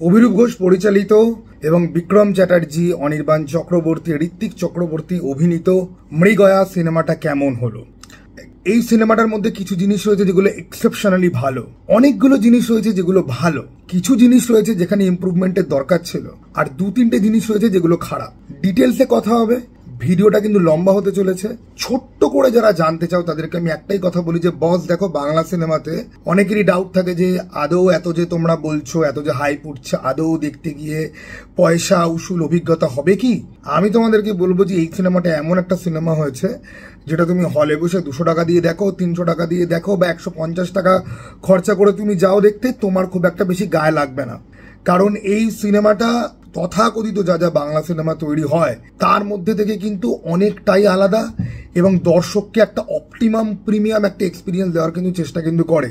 অভিরূপ ঘোষ পরিচালিত এবং বিক্রম চ্যাটার্জি, অনির্বাণ চক্রবর্তী, ঋত্বিক চক্রবর্তী অভিনীত মৃগয়া সিনেমাটা কেমন হলো? এই সিনেমাটার মধ্যে কিছু জিনিস রয়েছে যেগুলো এক্সেপশনালি ভালো, অনেকগুলো জিনিস রয়েছে যেগুলো ভালো, কিছু জিনিস রয়েছে যেখানে ইমপ্রুভমেন্টের দরকার ছিল, আর দু তিনটে জিনিস রয়েছে যেগুলো খারাপ। ডিটেলসে কথা হবে, ভিডিওটা কিন্তু লম্বা হতে চলেছে। ছোট্ট করে যারা জানতে চাও তাদেরকে আমি একটাই কথা বলি যে বস দেখো, বাংলা সিনেমাতে অনেকেরই ডাউট থাকে যে আদৌ এত যে তোমরা বলছো, এত যে হাইপ উঠছে, আদৌ দেখতে গিয়ে পয়সা উসুল অভিজ্ঞতা হবে কি? আমি তোমাদেরকে বলবো যে এই সিনেমাটা এমন একটা সিনেমা হয়েছে যেটা তুমি হলে বসে 200 টাকা দিয়ে দেখো, 300 টাকা দিয়ে দেখো, বা 150 টাকা খরচা করে তুমি যাও দেখতে, তোমার খুব একটা বেশি গায়ে লাগবে না। কারণ এই সিনেমাটা তথাকথিত যা যা বাংলা সিনেমা তৈরি হয় তার মধ্যে থেকে কিন্তু অনেকটাই আলাদা, এবং দর্শককে একটা অপটিমাম প্রিমিয়াম একটা এক্সপিরিয়েন্স দেওয়ার কিন্তু চেষ্টা কিন্তু করে।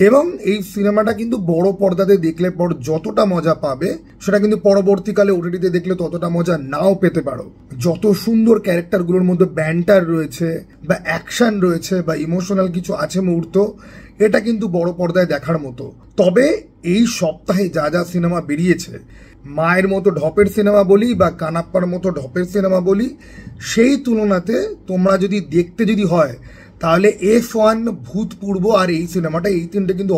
এবং এই সিনেমাটা কিন্তু বড় পর্দাতে দেখলে পর যতটা মজা পাবে সেটা কিন্তু পরবর্তীকালে ওটিটিতে দেখলে ততটা মজা নাও পেতে পারো। যত সুন্দর ক্যারেক্টারগুলোর মধ্যে ব্যান্টার রয়েছে বা অ্যাকশন রয়েছে বা ইমোশনাল কিছু আছে মুহূর্ত, এটা কিন্তু বড় পর্দায় দেখার মতো। তবে এই সপ্তাহে যা যা সিনেমা বেরিয়েছে, মায়ের মতো ঢপের সিনেমা বলি বা কানাপ্পার মতো ঢপের সিনেমা বলি, সেই তুলনাতে তোমরা যদি দেখতে যদি হয় তাহলে F1, ভূতপূর্ব আর এই সিনেমাটা, এই তিনটে কিন্তু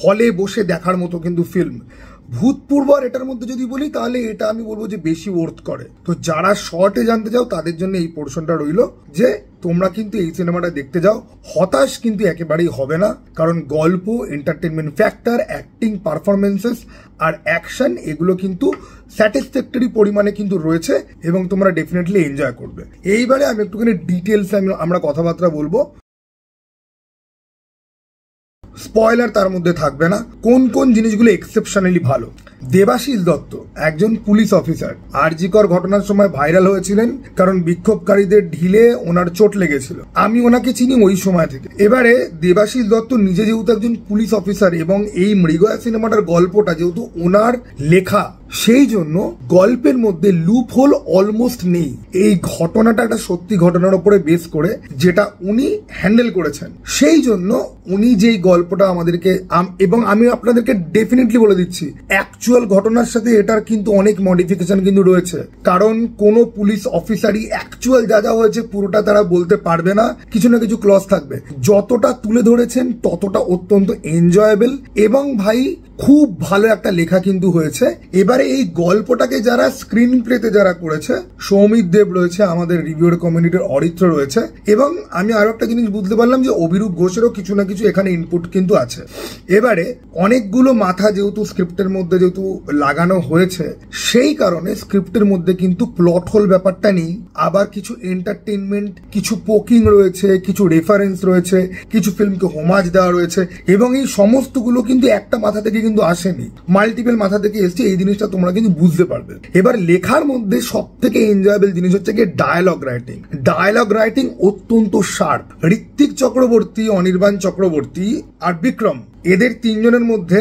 হলে বসে দেখার মতো কিন্তু ফিল্ম। ভূতপূর্ব আর এটার মধ্যে যদি বলি তাহলে এটা আমি বলবো যে বেশি ওর্থ করে। তো যারা শর্টে জানতে চাও তাদের জন্য এই পোর্শনটা রইল যে তোমরা কিন্তু এই সিনেমাটা দেখতে যাও, হতাশ কিন্তু একেবারেই হবে না। কারণ গল্প, এন্টারটেনমেন্ট ফ্যাক্টর, অ্যাক্টিং, পারফরমেন্সেস আর অ্যাকশন এগুলো কিন্তু স্যাটিসফ্যাক্টরি পরিমাণে কিন্তু রয়েছে এবং তোমরা ডেফিনেটলি এনজয় করবে। এইবারে আমি একটুখানি ডিটেলসে আমরা কথাবার্তা বলবো, স্পয়লার তার মধ্যে থাকবে না। কোন কোন জিনিসগুলো এক্সেপশনালি ভালো? দেবাশিস দত্ত একজন পুলিশ অফিসার, আরজিকর ঘটনার সময় ভাইরাল হয়েছিলেন কারণ বিক্ষোভকারীদের ঢিলে ওনার চোট লেগেছিল। আমি ওনাকে চিনি ওই সময় থেকে। এবারে দেবাশিস দত্ত নিজে যেহেতু একজন পুলিশ অফিসার এবং এই মৃগয়া সিনেমাটার গল্পটা যেহেতু ওনার লেখা, সেই জন্য গল্পের মধ্যে লুপ হোল অলমোস্ট নেই। এই ঘটনাটা একটা সত্যি ঘটনার উপরে বেস করে যেটা উনি হ্যান্ডেল করেছেন, সেই জন্য উনি যেই গল্পটা আমাদেরকে, এবং আমি আপনাদেরকে ডেফিনেটলি বলে দিচ্ছি অ্যাকচুয়াল ঘটনার সাথে এটার কিন্তু অনেক মডিফিকেশন কিন্তু রয়েছে। কারণ কোনো পুলিশ অফিসারই অ্যাকচুয়াল যা যা হয়েছে পুরোটা তারা বলতে পারবে না, কিছু না কিছু ক্লজ থাকবে। যতটা তুলে ধরেছেন ততটা অত্যন্ত এনজয়েবল এবং ভাই খুব ভালো একটা লেখা কিন্তু হয়েছে। এবারে এই গল্পটাকে যারা স্ক্রিন প্লেতে যারা করেছে, সৌমিত দেব রয়েছে, আমাদের রিভিউর কমিউনিটির অরিত্র রয়েছে, এবং আমি আরো একটা জিনিস বুঝতে পারলাম যে অভিরূপ ঘোষেরও কিছু না কিছু এখানে ইনপুট কিন্তু আছে। এবারে অনেকগুলো মাথা যেহেতু স্ক্রিপ্টের মধ্যে যেহেতু লাগানো হয়েছে, সেই কারণে স্ক্রিপ্টের মধ্যে কিন্তু প্লট হোল ব্যাপারটা নেই। আবার কিছু এন্টারটেনমেন্ট, কিছু পোকিং রয়েছে, কিছু রেফারেন্স রয়েছে, কিছু ফিল্মকে হোমাজ দেওয়া রয়েছে, এবং এই সমস্তগুলো কিন্তু একটা মাথা থেকে কিন্তু আসেনি, মাল্টিপল মাথা থেকে এসছে। এই জিনিসটা তোমরা কিন্তু বুঝতে পারবে। এবার লেখার মধ্যে সব থেকে এনজয়েবল জিনিস হচ্ছে গিয়ে ডায়ালগ রাইটিং। ডায়ালগ রাইটিং অত্যন্ত শার্প। ঋত্বিক চক্রবর্তী, অনির্বাণ চক্রবর্তী আর বিক্রম, এদের তিনজনের মধ্যে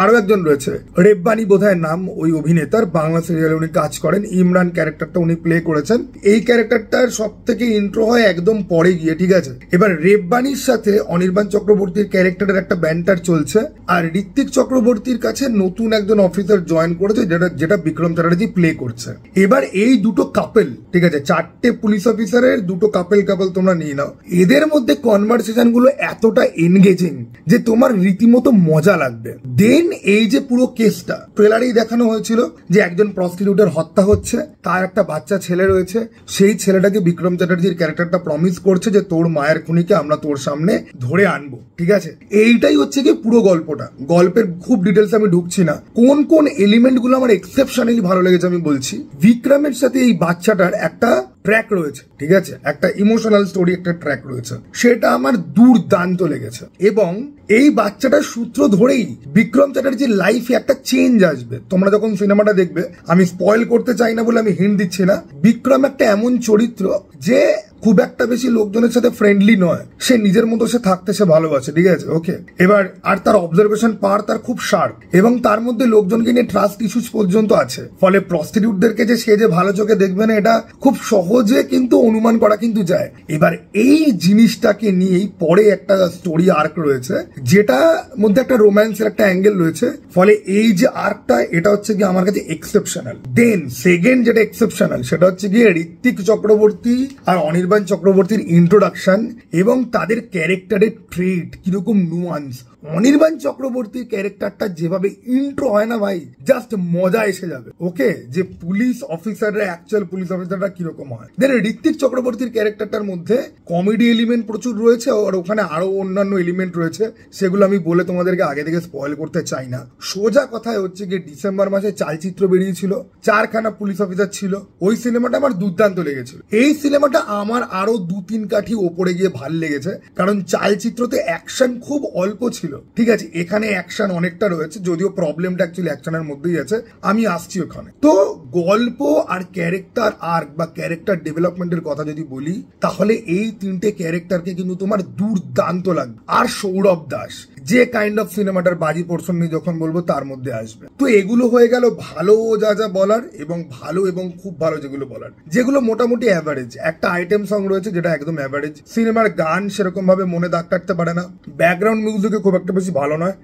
আরো একজন রয়েছে, রেব্বানি বোধহয় নাম ওই অভিনেতার, বাংলা সিরিয়ালে উনি কাজ করেন, ইমরান ক্যারেক্টারটা উনি প্লে করেছেন। এই ক্যারেক্টারটার সব থেকে ইন্ট্রো হয় একদম পরে গিয়ে, ঠিক আছে? এবার রেব্বানির সাথে অনির্বাণ চক্রবর্তীর ক্যারেক্টারের একটা ব্যান্টার চলছে, আর ঋত্বিক চক্রবর্তীর কাছে নতুন একজন অফিসার জয়েন করেছে যেটা বিক্রম চ্যাটার্জি প্লে করছে। এবার এই দুটো কাপেল, ঠিক আছে, 4টে পুলিশ অফিসারের দুটো কাপেল তোমরা নিয়ে নাও, এদের মধ্যে কনভারসেশন গুলো এতটা এনগেজিং যে তোমার রীতিমতো মজা লাগবে। দেন এই যে পুরো কেসটা ট্রেলারেই দেখানো হয়েছিল যে একজন প্রস্টিটিউটের হত্যা হচ্ছে, তার একটা বাচ্চা ছেলে রয়েছে, সেই ছেলেটাকে বিক্রম চ্যাটার্জির ক্যারেক্টারটা প্রমিস করছে যে তোর মায়ের খুনিকে আমরা তোর সামনে ধরে আনবো, ঠিক আছে? এইটাই হচ্ছে কি পুরো গল্পটা। গল্পের খুব ডিটেলস আমি ঢুকছি না। কোন কোন এলিমেন্ট গুলো আমার এক্সেপশনালি ভালো লেগেছে আমি বলছি। বিক্রমের সাথে এই বাচ্চাটার একটা ট্র্যাক রয়েছে, ঠিক আছে, একটা ইমোশনাল স্টোরি, একটা ট্র্যাক রয়েছে, সেটা আমার দুর্দান্ত লেগেছে। এবং এই বাচ্চাটার সূত্র ধরেই বিক্রম চ্যাটার্জির লাইফে একটা চেঞ্জ আসবে। তোমরা যখন সিনেমাটা দেখবে, আমি স্পয়েল করতে চাই না বলে আমি হিন্ট দিচ্ছি না, বিক্রম একটা এমন চরিত্র যে খুব একটা বেশি লোকজনের সাথে ফ্রেন্ডলি নয়, সে নিজের মতো সে থাকতে সে ভালোবাসে, ঠিক আছে, ওকে। এবার আর তার অবজারভেশন পাওয়ার তার খুব শার্প, এবং তার মধ্যে লোকজনকে নিয়ে ট্রাস্ট ইস্যুস পর্যন্ত আছে। ফলে প্রস্টিটিউটদেরকে যে সে যে ভালো চোখে দেখবে না, এটা খুব সহজে কিন্তু অনুমান করা কিন্তু যায়। এবার এই জিনিসটাকে নিয়েই পরে একটা স্টোরি আর্ক রয়েছে, যেটা মধ্যে একটা রোম্যান্সের একটা অ্যাঙ্গেল রয়েছে। ফলে এই যে আর্কটা, এটা হচ্ছে কি আমার কাছে এক্সেপশনাল। দেন সেকেন্ড যেটা এক্সেপশনাল, সেটা হচ্ছে গিয়ে ঋত্বিক চক্রবর্তী আর অনির্বাণ চক্রবর্তীর ইন্ট্রোডাকশন এবং তাদের ক্যারেক্টারের ট্রেট কিরকম নুয়ান্স। অনির্বাণ চক্রবর্তীর ক্যারেক্টারটা যেভাবে ইন্ট্রো হয় না ভাই, জাস্ট মজা এসে যাবে, ওকে, যে পুলিশ অফিসাররা অ্যাকচুয়াল পুলিশ অফিসাররা কিরকম হয়। দেন ঋত্বিক চক্রবর্তীর ক্যারেক্টারটার মধ্যে কমেডি এলিমেন্ট প্রচুর রয়েছে, আর ওখানে আরো অন্যান্য এলিমেন্ট রয়েছে, সেগুলো আমি বলে তোমাদেরকে আগে থেকে স্পয়েল করতে চাই না। সোজা কথায় হচ্ছে গিয়ে ডিসেম্বর মাসে চালচিত্র বেরিয়েছিল, 4খানা পুলিশ অফিসার ছিল। ওই সিনেমাটা আমার দুর্দান্ত লেগেছিল। এই সিনেমাটা আমার আরো 2-3 কাঠি ওপরে গিয়ে ভাল লেগেছে, কারণ চালচিত্রতে অ্যাকশন খুব অল্প ছিল, ঠিক আছে। এখানে অ্যাকশন অনেকটা রয়েছে, যদিও প্রবলেমটা অ্যাকচুয়ালি অ্যাকশনের মধ্যেই আছে, আমি আসছি ওখানে। তো গল্প আর ক্যারেক্টার আর্ক বা ক্যারেক্টার ডেভেলপমেন্টের কথা যদি বলি, তাহলে এই 3টে ক্যারেক্টারকে কিন্তু তোমার দুর্দান্ত লাগবে। আর সৌরভ দাস যে কাইন্ড অফ সিনেমাটার বাজি পোর্শন নিয়ে যখন বলবো তার মধ্যে আসবে। তো এগুলো হয়ে গেল ভালো যা যা বলার, এবং ভালো এবং খুব ভালো যেগুলো বলার, যেগুলো মোটামুটি অ্যাভারেজ। একটা আইটেম সং রয়েছে যেটা একদম অ্যাভারেজ। সিনেমার গান সেরকম ভাবে মনে দাগ কাটতে পারে না। ব্যাকগ্রাউন্ড মিউজিকে খুব একটা বেশি ভালো নয়।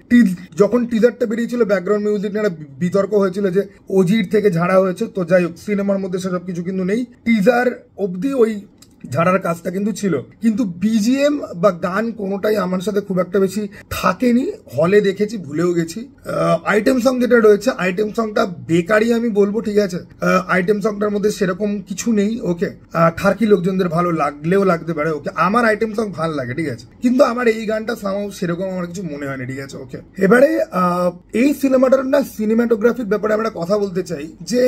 যখন টিজারটা বেরিয়েছিল ব্যাকগ্রাউন্ড মিউজিক নিয়ে একটা বিতর্ক হয়েছিল যে অজির থেকে ঝাড়া হয়েছে। তো যাই হোক, সিনেমার মধ্যে সেসব কিছু কিন্তু নেই। টিজার অবধি ওই ঝাড়ার কাজটা কিন্তু ছিল, কিন্তু বিজিএম বা গান কোনোটাই আমার সাথে খুব একটা বেশি থাকেনি। হলে দেখেছি, ভুলেও গেছি। আইটেম সং যেটা রয়েছে, আইটেম সংটা বেকারই আমি বলবো, ঠিক আছে। আইটেম সংটার মধ্যে সেরকম কিছু নেই, ওকে। ঠারকি লোকজনদের ভালো লাগলেও লাগতে পারে, ওকে। আমার আইটেম সং ভালো লাগে, ঠিক আছে, কিন্তু আমার এই গানটা সেরকম আমার কিছু মনে হয়নি, ঠিক আছে, ওকে। এবারে এই সিনেমাটার না সিনেমাটোগ্রাফির ব্যাপারে আমরা কথা বলতে চাই। যে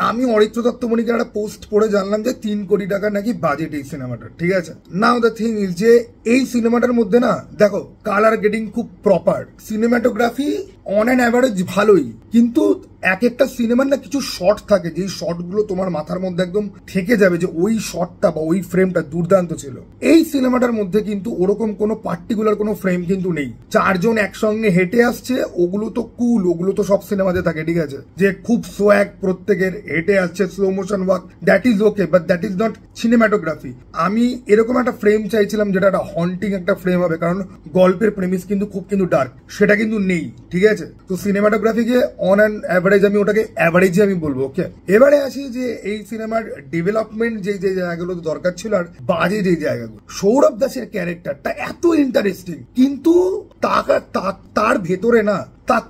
আমি অরিত্র দত্তমণিকে একটা পোস্ট পড়ে জানলাম যে 3 কোটি টাকা নাকি বাজেট এই সিনেমাটার, ঠিক আছে। নাও দ্য থিং ইজ যে এই সিনেমাটার মধ্যে না দেখো কালার গ্রেডিং খুব proper, cinematography on an average ভালোই, কিন্তু এক একটা সিনেমার না কিছু শট থাকে যেই শটগুলো তোমার মাথার মধ্যে একদম থেকে যাবে যে ওই শটটা বা ওই ফ্রেমটা দুর্দান্ত ছিল। এই সিনেমাটার মধ্যে কিন্তু ওরকম কোনো পার্টিকুলার কোনো ফ্রেম কিন্তু নেই। 4 জন একসঙ্গে হেঁটে আসছে, ওগুলো তো কুল, ওগুলো তো সব সিনেমাতে থাকে, ঠিক আছে, যে খুব সোয়াগ প্রত্যেকের, হেঁটে আসছে, slow motion walk, that is okay, but that is not cinematography. আমি এরকম একটা ফ্রেম চাইছিলাম যেটা একটা হন্টিং একটা ফ্রেম হবে, কারণ গল্পের প্রেমিস কিন্তু খুব কিন্তু ডার্ক, সেটা কিন্তু নেই, ঠিক আছে। তো সিনেমাটোগ্রাফিকে অন অ্যান অ্যাভারেজ আমি ওটাকে অ্যাভারেজই আমি বলবো, ওকে। এবারে আসি যে এই সিনেমার ডেভেলপমেন্ট যে যে জায়গাগুলো দরকার ছিল আর বাজে যে জায়গাগুলো। সৌরভ দাসের ক্যারেক্টারটা এত ইন্টারেস্টিং, কিন্তু তার ভেতরে না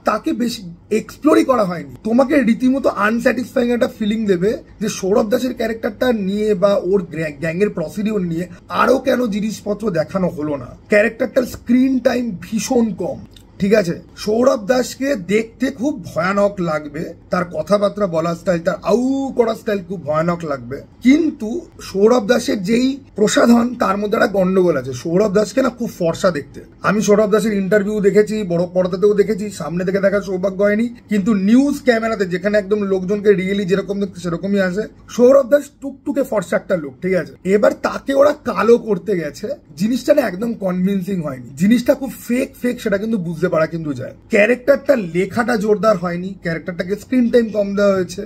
তাকে বেশি এক্সপ্লোরই করা হয়নি। তোমাকে রীতিমতো আনস্যাটিসফাইং একটা ফিলিং দেবে যে সৌরভ দাসের ক্যারেক্টারটা নিয়ে বা ওর গ্যাংয়ের প্রসিডিওর নিয়ে আরো কেন জিনিসপত্র দেখানো হলো না। ক্যারেক্টারটার স্ক্রিন টাইম ভীষণ কম, ঠিক আছে। সৌরভ দাসকে দেখতে খুব ভয়ানক লাগবে, তার কথাবার্তা বলার স্টাইল, তার আউ করার স্টাইল খুব ভয়ানক লাগবে, কিন্তু সৌরভ দাসের যেই প্রসাধন তার মধ্যে একটা গন্ডগোল আছে। সৌরভ দাসকে না খুব ফর্সা দেখতে। আমি সৌরভ দাসের ইন্টারভিউ দেখেছি, বড় পর্দাতেও দেখেছি, সামনে থেকে দেখার সৌভাগ্য হয়নি, কিন্তু নিউজ ক্যামেরাতে যেখানে একদম লোকজনকে রিয়েলি যেরকম দেখতে সেরকমই আসে। সৌরভ দাস টুকটুকে ফর্সা একটা লোক, ঠিক আছে। এবার তাকে ওরা কালো করতে গেছে, জিনিসটা না একদম কনভিন্সিং হয়নি, জিনিসটা খুব ফেক সেটা কিন্তু বুঝতে পারা কিন্তু যায়। ক্যারেক্টারটা লেখাটা জোরদার হয়নি, ক্যারেক্টারটাকে স্ক্রিন টাইম কম দেওয়া হয়েছে,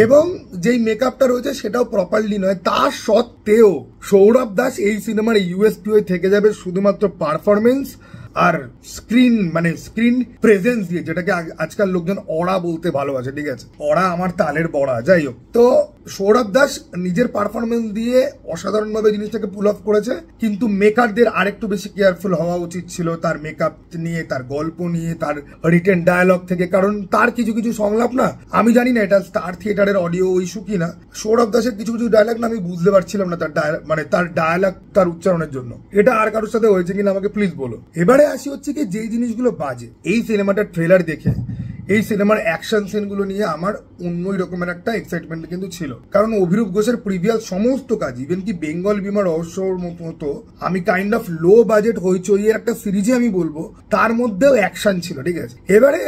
এবং যেই মেকআপটা রয়েছে সেটাও প্রপারলি নয়। তা সত্ত্বেও সৌরভ দাস এই সিনেমার ইউএসপি হয়ে থেকে যাবে শুধুমাত্র পারফরমেন্স আর স্ক্রিন প্রেজেন্স দিয়ে, যেটাকে আজকাল লোকজন অরা বলতে ভালোবাসে, ঠিক আছে। অরা আমার তালের বড়া, যাই হোক। তো সৌরভ দাস নিজের পারফরমেন্স দিয়ে অসাধারণভাবে জিনিসটাকে পুল অফ করেছে, কিন্তু মেকারদের আরেকটু বেশি কেয়ারফুল হওয়া উচিত ছিল তার মেকআপ নিয়ে, তার গল্প নিয়ে, তার রিটেন ডায়ালগ থেকে। কারণ তার কিছু কিছু সংলাপ না, আমি জানি না এটা স্টার থিয়েটারের অডিও ইস্যু কিনা, সৌরভ দাসের কিছু কিছু ডায়ালগ না আমি বুঝতে পারছিলাম না তার ডায়ালগ তার উচ্চারণের জন্য। এটা আর কারোর সাথে হয়েছে কিনা আমাকে প্লিজ বলো। এবারে আসি হচ্ছে কি যেই জিনিসগুলো বাজে, এই সিনেমাটার ট্রেলার দেখে এই সিনেমার অ্যাকশন সিনগুলো নিয়ে আমার অন্যই রকমের একটা এক্সাইটমেন্ট কিন্তু ছিল, কারণ অভিরূপ ঘোষের প্রিভিয়াস সমস্ত কাজ, ইভেন কি বেঙ্গল বিমা রহস্যর মতো আমি কাইন্ড অফ লো বাজেট হইচইয়ের একটা সিরিজে আমি বলবো, তার মধ্যেও অ্যাকশন ছিল, ঠিক আছে। এবারে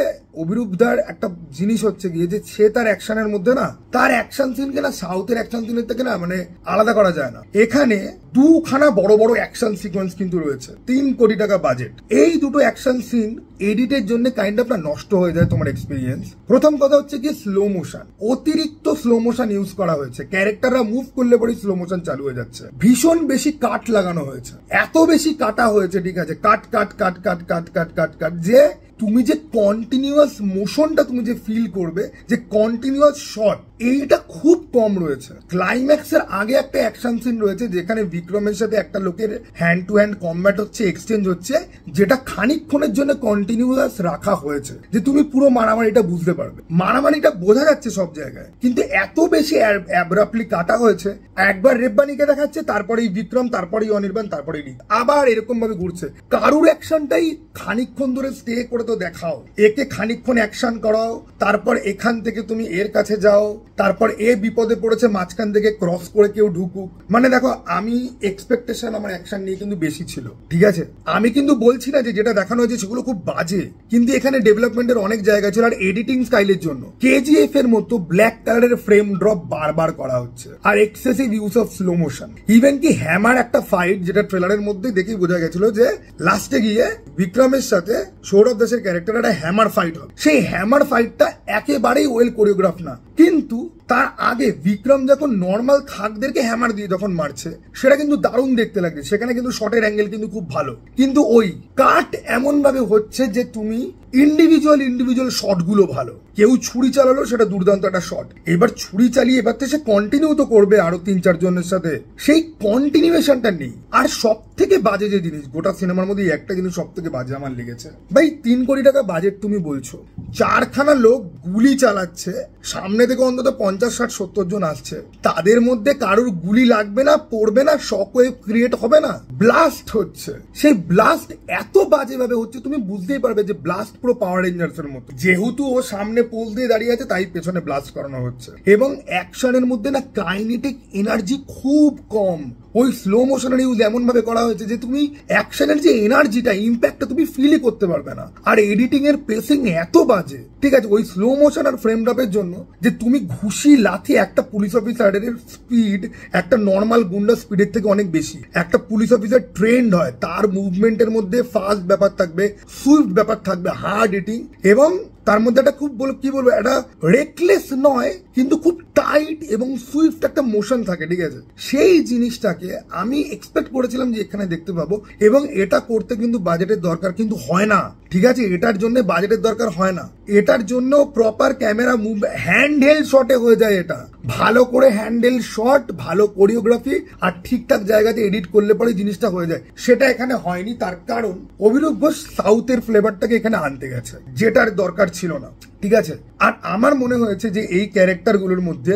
অভিরূপদার একটা জিনিস হচ্ছে গিয়ে যে সে তার অ্যাকশনের মধ্যে না, তার অ্যাকশন সিনকে না সাউথের অ্যাকশন সিনের থেকে না মানে আলাদা করা যায় না। এখানে দুখানা বড় বড় অ্যাকশন সিকোয়েন্স কিন্তু রয়েছে, 3 কোটি টাকা বাজেট। এই দুটো অ্যাকশন সিন এডিটের জন্য কাইন্ড অফ না নষ্ট হয়ে যায় তোমার এক্সপিরিয়েন্স। প্রথম কথা হচ্ছে কি স্লো মোশন, অতিরিক্ত স্লো মোশন ইউজ করা হয়েছে, ক্যারেক্টাররা মুভ করলে পরেই স্লো মোশন চালু হয়ে যাচ্ছে। ভীষণ বেশি কাট লাগানো হয়েছে, এত বেশি কাটা হয়েছে, ঠিক আছে, কাট কাট কাট কাট কাট কাট কাট কাট, যে তুমি যে কন্টিনিউয়াস মোশনটা তুমি যে ফিল করবে, যে কন্টিনিউয়াস শট, এইটা খুব কম রয়েছে। ক্লাইম্যাক্সের আগে একটা অ্যাকশন সিন রয়েছে যেখানে বিক্রমের সাথে একটা লোকের হ্যান্ড টু হ্যান্ড কম্ব্যাট হচ্ছে, এক্সচেঞ্জ হচ্ছে, যেটা খানিকক্ষণের জন্য কন্টিনিউয়াস রাখা হয়েছে যে তুমি পুরো মারামারিটা বুঝতে পারবে, মারামারিটা বোঝা যাচ্ছে সব জায়গায়, কিন্তু এত বেশি অ্যাব্রাপ্টলি কাটা হয়েছে। একবার রেব্বানিকে দেখাচ্ছে, তারপরেই বিক্রম, তারপরেই অনির্বাণ, তারপরেই রিক, আবার এরকম ভাবে ঘুরছে। কারুর অ্যাকশনটাই খানিকক্ষণ ধরে স্টে করে তো দেখাও, একে খানিকক্ষণ অ্যাকশন করাও, তারপর এখান থেকে তুমি এর কাছে যাও, তারপর এ বিপদে পড়েছে, মাঝখান থেকে ক্রস করে কেউ ঢুকুক। মানে দেখো, আমি এক্সপেকটেশন আমার অ্যাকশন নিয়ে কিন্তু বেশি ছিল, ঠিক আছে। আমি কিন্তু বলছি না যে যেটা দেখানো হয়েছে সেগুলো খুব বাজে, কিন্তু এখানে ডেভেলপমেন্টের অনেক জায়গা ছিল। আর এডিটিং স্টাইলের জন্য কেজিএফ এর মতো ব্ল্যাক কালারের ফ্রেম ড্রপ বারবার করা হচ্ছে, আর excessive use of slow motion. Even কি হ্যামার একটা ফাইট, যেটা ট্রেলারের মধ্যে দেখেই বোঝা গেছিল যে লাস্টে গিয়ে বিক্রমের সাথে সৌরভ দাসের ক্যারেক্টার একটা হ্যামার ফাইট হবে, সেই হ্যামার ফাইটটা একেবারেই ওয়েল কোরিওগ্রাফ না। কিন্তু তার আগে বিক্রম যখন নর্মাল থাকদেরকে হ্যামার দিয়ে যখন মারছে, সেটা কিন্তু দারুণ দেখতে লাগছে, সেখানে কিন্তু শটের অ্যাঙ্গেল কিন্তু খুব ভালো। কিন্তু ওই কাট এমন ভাবে হচ্ছে যে তুমি ইন্ডিভিজুয়াল শটগুলো ভালো, কেউ ছুরি চালালো, সেটা দুর্দান্ত একটা শট, এবার ছুরি চালিয়ে এবার তো সে কন্টিনিউ তো করবে আরো 3-4 জনের সাথে, সেই কন্টিনিউয়েশনটা নেই। আর সব থেকে বাজে যে জিনিস গোটা সিনেমার মধ্যে, একটা জিনিস সব থেকে বাজে আমার লেগেছে, ভাই 3 কোটি টাকা বাজেট তুমি বলছো, 4খানা লোক গুলি চালাচ্ছে, সামনে থেকে অন্তত 50-60-70 জন আসছে, তাদের মধ্যে কারোর গুলি লাগবে না, পড়বে না, শকওয়েভ ক্রিয়েট হবে না, ব্লাস্ট হচ্ছে। সেই ব্লাস্ট এত বাজে ভাবে হচ্ছে, তুমি বুঝতেই পারবে যে ব্লাস্ট পুরো পাওয়ার রেঞ্জার্স এর মতো, যেহেতু ও সামনে পোল দিয়ে দাঁড়িয়ে আছে তাই পেছনে ব্লাস্ট করানো হচ্ছে। এবং অ্যাকশনের মধ্যে না কাইনেটিক এনার্জি খুব কম, ওই স্লো মোশনের ইউজ এমন ভাবে করা হয়েছে যে তুমি অ্যাকশনের যে এনার্জিটা, ইম্প্যাক্টটা তুমি ফিলই করতে পারবে না। আর এডিটিং এর পেসিং এত বাজে, ঠিক আছে, ওই স্লো মোশন আর ফ্রেম ড্রপের জন্য, যে তুমি ঘুষি লাথি, একটা পুলিশ অফিসারের স্পিড একটা নর্মাল গুন্ডা স্পিডের থেকে অনেক বেশি। একটা পুলিশ অফিসার ট্রেন্ড হয়, তার মুভমেন্টের মধ্যে ফাস্ট ব্যাপার থাকবে, সুইফট ব্যাপার থাকবে, হার্ড হিটিং, এবং তার মধ্যে একটা খুব কি বলবো, একটা রেকলেস নয় কিন্তু খুব টাইট এবং সুইফট একটা মোশন থাকে, ঠিক আছে। সেই জিনিসটাকে আমি এক্সপেক্ট করেছিলাম যে এখানে দেখতে পাবো, এবং এটা করতে কিন্তু বাজেটের দরকার কিন্তু হয় না, ঠিক আছে, এটার জন্য বাজেটের দরকার হয় না, এটার জন্য proper camera move, hand held শটে হয়ে যায়। এটা ভালো করে হ্যান্ডেল শট, ভালো কোরিওগ্রাফি আর ঠিকঠাক জায়গাতে এডিট করলে পরে জিনিসটা হয়ে যায়, সেটা এখানে হয়নি। তার কারণ অভিরূপ ঘোষ সাউথের ফ্লেভারটাকে এখানে আনতে গেছে, যেটার দরকার ছিল না, ঠিক আছে। আর আমার মনে হয়েছে যে এই ক্যারেক্টারগুলোর মধ্যে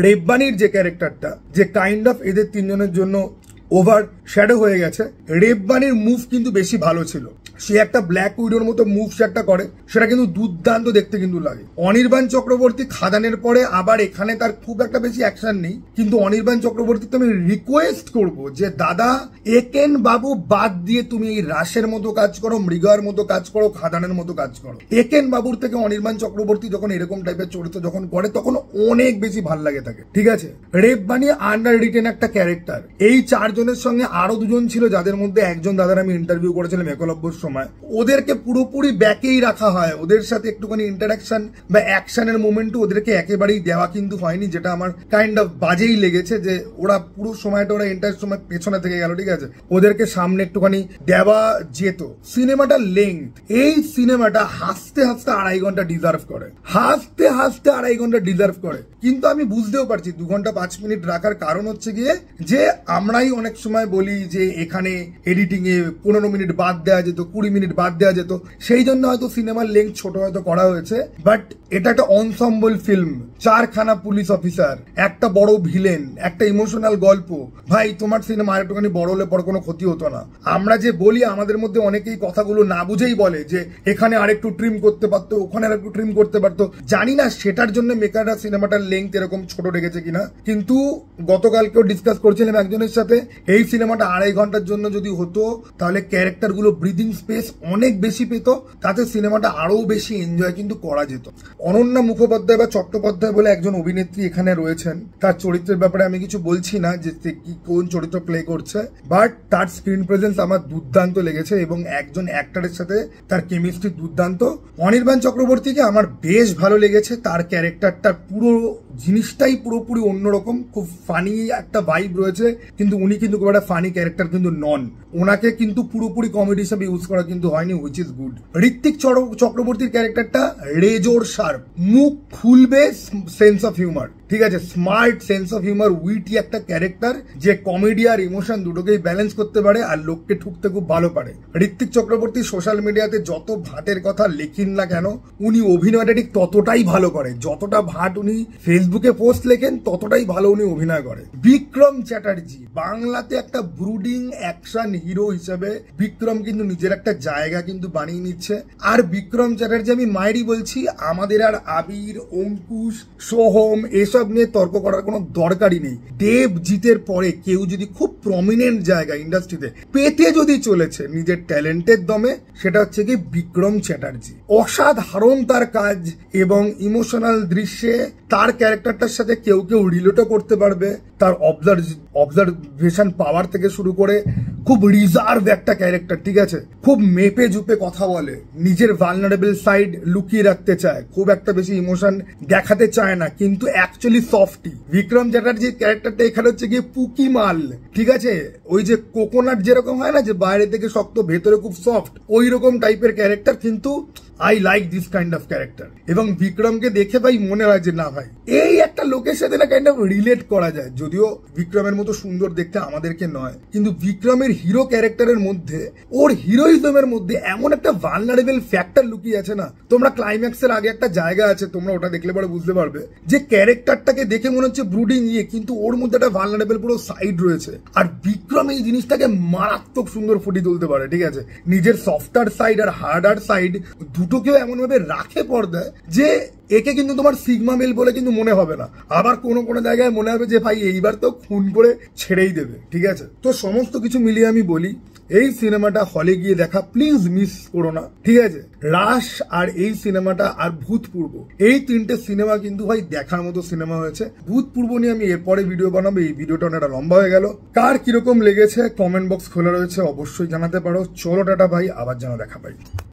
রেব্বানির যে ক্যারেক্টারটা, যে কাইন্ড অফ এদের 3 জনের জন্য ওভার শ্যাডো হয়ে গেছে, রেব্বানির মুভ কিন্তু বেশি ভালো ছিল। সে একটা ব্ল্যাক উইডোর মতো মুভ একটা করে, সেটা কিন্তু দুর্দান্ত দেখতে কিন্তু লাগে। অনির্বাণ চক্রবর্তী খাদানের পরে আবার এখানে তার খুব একটা বেশি অ্যাকশন নেই, কিন্তু অনির্বাণ চক্রবর্তীকে আমি রিকোয়েস্ট করব যে দাদা, একেন বাবু বাদ দিয়ে তুমি এই রাশের মতো কাজ করো, মৃগার মতো কাজ করো, খাদানের মতো কাজ করো। একেন বাবুর থেকে অনির্বাণ চক্রবর্তী যখন এরকম টাইপের চরিত্র যখন করে, তখন অনেক বেশি ভাল লাগে তাকে, ঠিক আছে। রেব্বানি আন্ডার রিটেন একটা ক্যারেক্টার। এই 4 জনের সঙ্গে আরো 2 জন ছিল, যাদের মধ্যে একজন দাদার আমি ইন্টারভিউ করেছিলাম একলব্যর সময়, ওদেরকে পুরোপুরি ব্যাকেই রাখা হয়, ওদের সাথে একটুখানি ইন্টারাকশন বা অ্যাকশনের মোমেন্টও ওদেরকে একেবারেই দেওয়া কিন্তু হয়নি, যেটা আমার কাইন্ড অফ বাজেই লেগেছে, যে ওরা পুরো সময়টা ওরা এন্টার সময় পেছনে থেকে গেল, ঠিক আছে, ওদেরকে সামনে একটুখানি দেওয়া যেত। সিনেমাটা লেংথ, এই সিনেমাটা হাসতে হাসতে 2.5 ঘন্টা ডিজার্ভ করে, হাসতে হাসতে 2.5 ঘন্টা ডিজার্ভ করে। কিন্তু আমি বুঝতেও পারছি 2 ঘন্টা 5 মিনিট রাখার কারণ হচ্ছে গিয়ে যে আমরাই অনেক সময় বলি যে এখানে এডিটিং এ 15 মিনিট বাদ দেওয়া যেত, 20 মিনিট বাদ দেওয়া যেত, সেই জন্য হয়তো সিনেমার লেন্থ ছোট হয়তো করা হয়েছে। বাট এটা একটা অনসম্বল ফিল্ম, 4খানা পুলিশ অফিসার, একটা বড় ভিলেন, একটা ইমোশনাল গল্প। ভাই তোমার সিনেমা আর একটুখানি বড় হলে পর কোনো ক্ষতি হতো না। আমরা যে বলি আমাদের মধ্যে অনেকেই কথাগুলো না বুঝেই বলে যে এখানে আরেকটু ট্রিম করতে পারতো, ওখানে আরেকটু ট্রিম করতে পারতো। জানি না সেটার জন্য মেকাররা সিনেমাটার লেন্থ এরকম ছোট রেখেছে কিনা, কিন্তু গতকালকেও ডিসকাস করছিলাম একজনের সাথে, এই সিনেমাটা 2.5 ঘন্টার জন্য যদি হতো তাহলে ক্যারেক্টার গুলো ব্রিদিং স্পেস অনেক বেশি পেত, তাতে সিনেমাটা আরো বেশি এনজয় কিন্তু করা যেত। অনন্যা মুখোপাধ্যায় বা চট্টোপাধ্যায় বলে একজন অভিনেত্রী এখানে রয়েছেন, তার চরিত্রের ব্যাপারে আমি কিছু বলছি না যে কি কোন চরিত্র প্লে করছে, বাট তার স্ক্রিন প্রেজেন্স আমার দুর্দান্ত লেগেছে এবং একজন অ্যাক্টরের সাথে তার কেমিস্ট্রি দুর্দান্ত। অনির্বাণ চক্রবর্তীকে আমার বেশ ভালো লেগেছে, তার ক্যারেক্টারটার পুরো জিনিসটাই পুরোপুরি অন্যরকম, খুব ফানি একটা ভাইব রয়েছে, কিন্তু উনি কিন্তু খুব একটা ফানি ক্যারেক্টার কিন্তু নন, ওনাকে কিন্তু পুরোপুরি কমেডি হিসাবে ইউজ করা কিন্তু হয়নি, হুইচ ইজ গুড। ঋত্বিক চক্রবর্তীর ক্যারেক্টারটা রেজোর শার্প, মুখ খুলবে সেন্স অফ হিউমার, ঠিক আছে, smart sense of humour, witty একটা ক্যারেক্টার যে কমেডি আর ইমোশন দুটোকেই ব্যালেন্স করতে পারে আর লোককে ঠুকতে খুব ভালো পারে। ঋত্বিক চক্রবর্তী সোশ্যাল মিডিয়াতে যত ভাটের কথা লেখিন না কেন, উনি অভিনয়টা ঠিক ততটাই ভালো করে, যতটা ভাট উনি ফেসবুকে পোস্ট লেখেন ততটাই ভালো উনি অভিনয় করে। বিক্রম চ্যাটার্জি বাংলাতে একটা ব্রুডিং অ্যাকশন হিরো হিসেবে বিক্রম কিন্তু নিজের একটা জায়গা কিন্তু বানিয়ে নিচ্ছে। আর বিক্রম চ্যাটার্জি আমি মায়েরই বলছি, আমাদের আর আবির, অঙ্কুশ, সোহম এসব নিয়ে তর্ক করার কোনো দরকারই নেই। দেবজিতের পরে কেউ যদি খুব প্রমিনেন্ট জায়গা ইন্ডাস্ট্রিতে পেতে যদি চলেছে নিজের ট্যালেন্টের দমে, সেটা হচ্ছে কি বিক্রম চ্যাটার্জি। অসাধারণ তার কাজ এবং ইমোশনাল দৃশ্যে তার ক্যারেক্টারটার সাথে কেউ কেউ রিলেটও করতে পারবে। তার অবজারভেশন পাওয়ার থেকে শুরু করে খুব রিজার্ভ একটা ক্যারেক্টার, ঠিক আছে, খুব মেপে জুপে কথা বলে, নিজের ভালনারেবল সাইড লুকিয়ে রাখতে চায়, খুব একটা বেশি ইমোশন দেখাতে চায় না, কিন্তু অ্যাকচুয়ালি সফটি। বিক্রম চ্যাটার্জির ক্যারেক্টারটা এখানে হচ্ছে গিয়ে পুকি মাল, ঠিক আছে, ওই যে কোকোনাট যেরকম হয় না যে বাইরে থেকে শক্ত ভেতরে খুব সফট, ওই রকম টাইপের ক্যারেক্টার, কিন্তু I like this kind of character. এবং বিক্রমকে দেখে ভাই মনে হয় যে না ভাই এই একটা লোকের সাথে না কাইন্ড অফ রিলেট করা যায়, যদিও বিক্রমের মতো সুন্দর দেখতে আমাদেরকে নয়, কিন্তু বিক্রমের হিরো ক্যারেক্টারের মধ্যে, ওর হিরোইজমের মধ্যে এমন একটা ভালনারেবল ফ্যাক্টর লুকিয়ে আছে না। তোমরা ক্লাইম্যাক্সের আগে একটা জায়গা আছে, তোমরা ওটা দেখলে পরে বুঝতে পারবে যে ক্যারেক্টারটাকে দেখে মনে হচ্ছে ব্রুডিং কিন্তু ওর মধ্যে একটা ভালনারেবল পুরো সাইড রয়েছে। আর বিক্রম এই জিনিসটাকে মারাত্মক সুন্দর ফুটিয়ে তুলতে পারে, ঠিক আছে, নিজের সফটার সাইড আর হার্ডার সাইড দুটোকেও এমন ভাবে রাখে পর্দায় যে একে কিন্তু তোমার সিগমা মেল বলে কিন্তু মনে হবে না, আবার কোনো কোনো জায়গায় মনে হবে যে ভাই এইবার তো খুন করে ছেড়েই দেবে, ঠিক আছে। তো সমস্ত কিছু মিলিয়ে আমি বলি এই সিনেমাটা হলে গিয়ে দেখা প্লিজ মিস করো না, ঠিক আছে। রাশ আর এই সিনেমাটা আর ভূতপূর্ব, এই তিনটে সিনেমা কিন্তু ভাই দেখার মতো সিনেমা হয়েছে। ভূতপূর্ব নিয়ে আমি এরপরে ভিডিও বানাবো, এই ভিডিওটা অনেকটা লম্বা হয়ে গেল। কার কিরকম লেগেছে কমেন্ট বক্স খোলা রয়েছে, অবশ্যই জানাতে পারো। চলো টাটা ভাই, আবার যেন দেখা পাই।